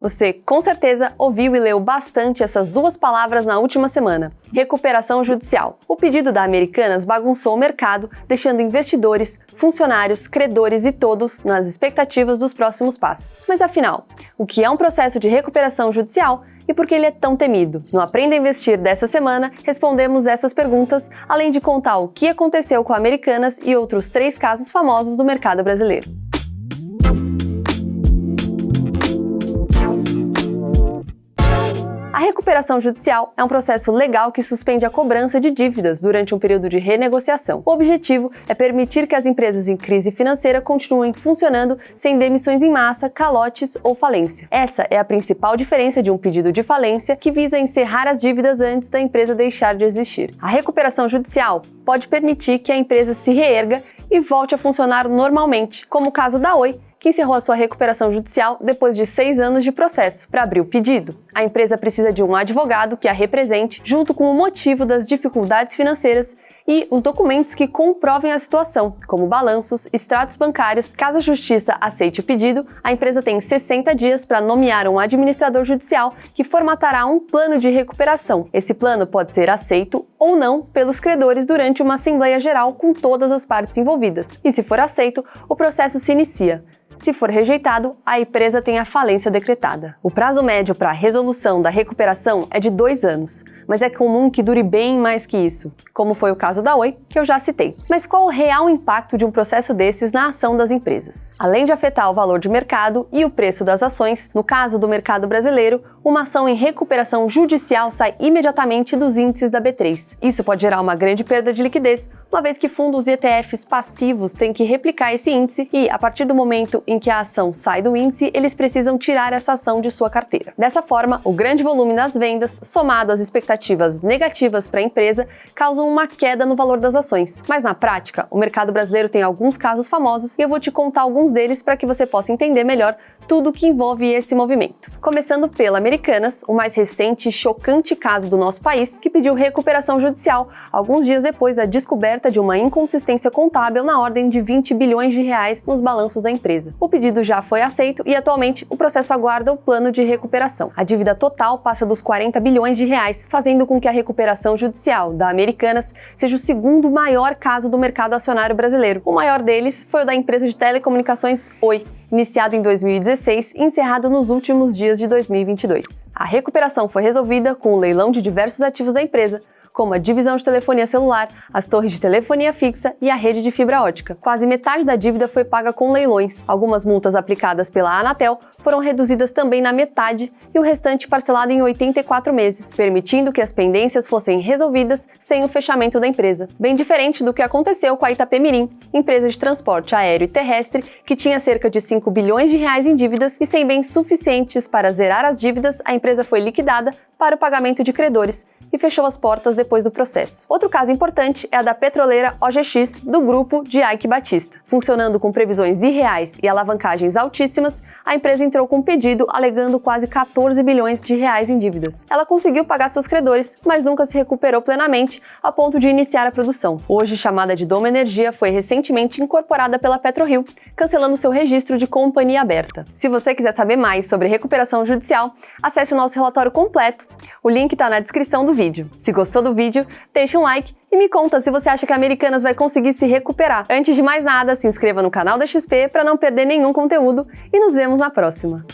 Você com certeza ouviu e leu bastante essas duas palavras na última semana: recuperação judicial. O pedido da Americanas bagunçou o mercado, deixando investidores, funcionários, credores e todos nas expectativas dos próximos passos. Mas afinal, o que é um processo de recuperação judicial e por que ele é tão temido? No Aprenda a Investir dessa semana, respondemos essas perguntas, além de contar o que aconteceu com a Americanas e outros 3 casos famosos do mercado brasileiro. A recuperação judicial é um processo legal que suspende a cobrança de dívidas durante um período de renegociação. O objetivo é permitir que as empresas em crise financeira continuem funcionando sem demissões em massa, calotes ou falência. Essa é a principal diferença de um pedido de falência, que visa encerrar as dívidas antes da empresa deixar de existir. A recuperação judicial pode permitir que a empresa se reerga e volte a funcionar normalmente, como o caso da Oi, que encerrou a sua recuperação judicial depois de 6 anos de processo. Para abrir o pedido, a empresa precisa de um advogado que a represente, junto com o motivo das dificuldades financeiras e os documentos que comprovem a situação, como balanços, extratos bancários. Caso a justiça aceite o pedido, a empresa tem 60 dias para nomear um administrador judicial que formatará um plano de recuperação. Esse plano pode ser aceito ou não pelos credores durante uma assembleia geral com todas as partes envolvidas. E se for aceito, o processo se inicia. Se for rejeitado, a empresa tem a falência decretada. O prazo médio para a resolução da recuperação é de 2 anos, mas é comum que dure bem mais que isso, como foi o caso da Oi, que eu já citei. Mas qual o real impacto de um processo desses na ação das empresas? Além de afetar o valor de mercado e o preço das ações, no caso do mercado brasileiro, uma ação em recuperação judicial sai imediatamente dos índices da B3. Isso pode gerar uma grande perda de liquidez, uma vez que fundos e ETFs passivos têm que replicar esse índice e, a partir do momento em que a ação sai do índice, eles precisam tirar essa ação de sua carteira. Dessa forma, o grande volume das vendas, somado às expectativas negativas para a empresa, causam uma queda no valor das ações. Mas na prática, o mercado brasileiro tem alguns casos famosos e eu vou te contar alguns deles para que você possa entender melhor tudo o que envolve esse movimento. Começando pela Americanas, o mais recente e chocante caso do nosso país, que pediu recuperação judicial alguns dias depois da descoberta de uma inconsistência contábil na ordem de 20 bilhões de reais nos balanços da empresa. O pedido já foi aceito e atualmente o processo aguarda o plano de recuperação. A dívida total passa dos 40 bilhões de reais, fazendo com que a recuperação judicial da Americanas seja o segundo maior caso do mercado acionário brasileiro. O maior deles foi o da empresa de telecomunicações Oi, iniciado em 2016 e encerrado nos últimos dias de 2022. A recuperação foi resolvida com o leilão de diversos ativos da empresa, como a divisão de telefonia celular, as torres de telefonia fixa e a rede de fibra ótica. Quase metade da dívida foi paga com leilões. Algumas multas aplicadas pela Anatel foram reduzidas também na metade e o restante parcelado em 84 meses, permitindo que as pendências fossem resolvidas sem o fechamento da empresa. Bem diferente do que aconteceu com a Itapemirim, empresa de transporte aéreo e terrestre, que tinha cerca de 5 bilhões de reais em dívidas e sem bens suficientes para zerar as dívidas, a empresa foi liquidada para o pagamento de credores e fechou as portas depois do processo. Outro caso importante é a da petroleira OGX, do grupo de Eike Batista. Funcionando com previsões irreais e alavancagens altíssimas, a empresa entrou com um pedido alegando quase 14 bilhões de reais em dívidas. Ela conseguiu pagar seus credores, mas nunca se recuperou plenamente a ponto de iniciar a produção. Hoje chamada de Doma Energia, foi recentemente incorporada pela PetroRio, cancelando seu registro de companhia aberta. Se você quiser saber mais sobre recuperação judicial, acesse o nosso relatório completo. O link está na descrição do vídeo. Se gostou do vídeo, deixa um like e me conta se você acha que a Americanas vai conseguir se recuperar. Antes de mais nada, se inscreva no canal da XP para não perder nenhum conteúdo e nos vemos na próxima.